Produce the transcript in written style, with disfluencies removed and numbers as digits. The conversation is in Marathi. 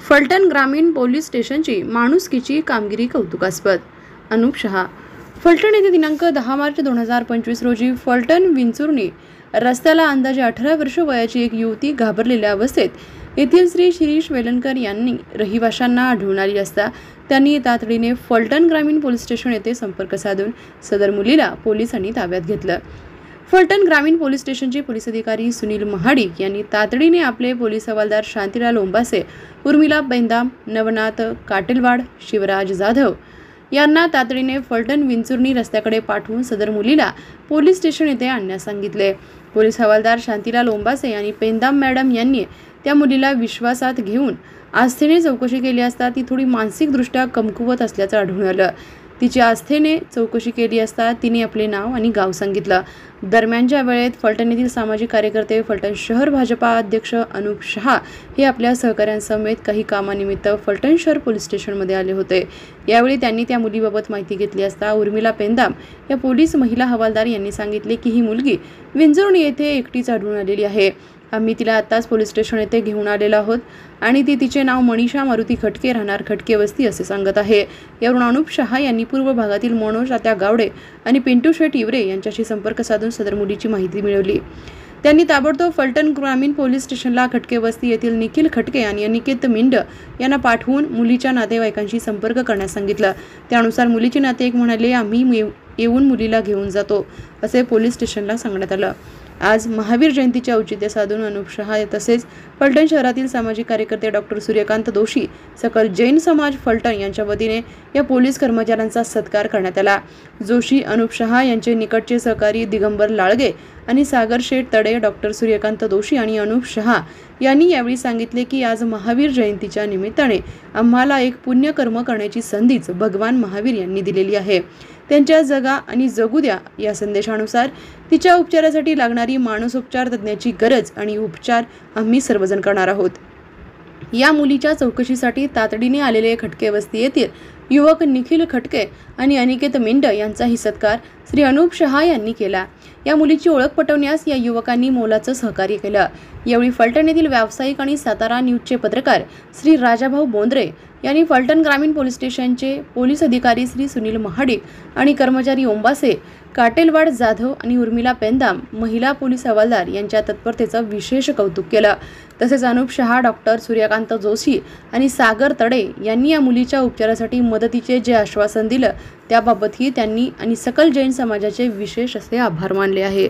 फलटण ग्रामीण पोलीस स्टेशनची माणुसकीची कामगिरी कौतुकास्पद. अनुप शहा. फलटण येथे दिनांक 10 मार्च 2025 रोजी फलटण विंचुर्णी रस्त्याला अंदाजे 18 वर्ष वयाची एक युवती घाबरलेल्या अवस्थेत येथील श्री शिरीष वेलणकर यांनी रहिवाशांना आढळून आली असता त्यांनी तातडीने फलटण ग्रामीण पोलीस स्टेशन येथे संपर्क साधून सदर मुलीला पोलिसांनी ताब्यात घेतलं. फलटण ग्रामीण पोलीस स्टेशनचे पोलीस अधिकारी सुनील महाडिक यांनी तातडीने आपले पोलीस हवालदार शांतीलाल ओंबासे, उर्मिला पेंदाम, नवनाथ काटेलवाड, शिवराज जाधव यांना तातडीने फलटण विंचुर्णी रस्त्याकडे पाठवून सदर मुलीला पोलीस स्टेशन येथे आणण्यास सांगितले. पोलीस हवालदार शांतीलाल ओंबासे आणि पेंदाम मॅडम यांनी त्या मुलीला विश्वासात घेऊन आस्थेने चौकशी केली असता ती थोडी मानसिकदृष्ट्या कमकुवत असल्याचं आढळून आलं. तिची आस्थेने चौकशी केली असता तिने आपले नाव आणि गाव सांगितलं. दरम्यानच्या वेळेत फलटण येथील सामाजिक कार्यकर्ते फलटण शहर भाजपा अध्यक्ष अनुप शहा हे आपल्या सहकाऱ्यांसमेत काही कामानिमित्त फलटण शहर पोलीस स्टेशनमध्ये आले होते. यावेळी त्यांनी त्या मुलीबाबत माहिती घेतली असता उर्मिला पेंदाम या पोलीस महिला हवालदार यांनी सांगितले की ही मुलगी विंचुर्णी येथे एकटीच आढळून आलेली आहे. आम्ही तिला आत्ताच पोलीस स्टेशन येथे घेऊन आलेलो आहोत आणि ती तिचे नाव मनीषा मारुती खटके, राहणार खटके वस्ती असे सांगत आहे. यावरून अनुप शहा यांनी पूर्व भागातील मनोज तात्या गावडे आणि पिंटू शेट इवरे यांच्याशी संपर्क साधून सदर मुलीची माहिती मिळवली. त्यांनी ताबडतोब फलटण ग्रामीण पोलीस स्टेशनला खटके वस्ती येथील निखिल खटके आणि अनिकेत मिंड यांना पाठवून मुलीच्या नातेवाईकांशी संपर्क करण्यास सांगितलं. त्यानुसार मुलीचे नातेवाईक म्हणाले, आम्ही येऊन मुलीला घेऊन जातो असे पोलीस स्टेशनला सांगण्यात आलं. आज महावीर जयंतीचे औचित्य साधून अनुप शहा तसेच फलटण शहरातील सामाजिक कार्यकर्ते डॉक्टर सूर्यकांत दोशी, सकल जैन समाज फलटण यांच्या वतीने या पोलीस कर्मचाऱ्यांचा सत्कार करण्यात आला. जोशी, अनुप शहा यांचे निकटचे सहकारी दिगंबर लाळगे आणि सागर शेठ तडे, डॉक्टर सूर्यकांत दोशी आणि अनुप शहा यांनी यावेळी सांगितले की आज महावीर जयंतीच्या निमित्ताने आम्हाला एक पुण्यकर्म करण्याची संधीच भगवान महावीर यांनी दिलेली आहे. त्यांच्या जगा आणि जगू द्या या संदेशानुसार तिच्या उपचारासाठी लागणारी मानसोपचार तज्ञाची गरज आणि उपचार आम्ही सर्वजण करणार आहोत. या मुलीच्या चौकशीसाठी तातडीने आलेले खटके वस्ती येथील युवक निखिल खटके आणि अनिकेत मिंड यांचाही सत्कार श्री अनुप शहा यांनी केला. या मुलीची ओळख पटवण्यास या युवकांनी मोलाचं सहकार्य केलं. यावेळी फलटण येथील व्यावसायिक आणि सातारा न्यूजचे पत्रकार श्री राजाभाऊ बोंद्रे यांनी फलटण ग्रामीण पोलीस स्टेशनचे पोलीस अधिकारी श्री सुनील महाडिक आणि कर्मचारी ओंबासे, काटेलवाड, जाधव आणि उर्मिला पेंदाम महिला पोलीस हवालदार यांच्या तत्परतेचं विशेष कौतुक केलं. तसेच अनुप शहा, डॉक्टर सूर्यकांत जोशी आणि सागर तडे यांनी या मुलीच्या उपचारासाठी मदतीचे जे आश्वासन दिलं त्याबाबतही त्यांनी आणि सकल जैन समाजाचे विशेष असे आभार मानले आहे.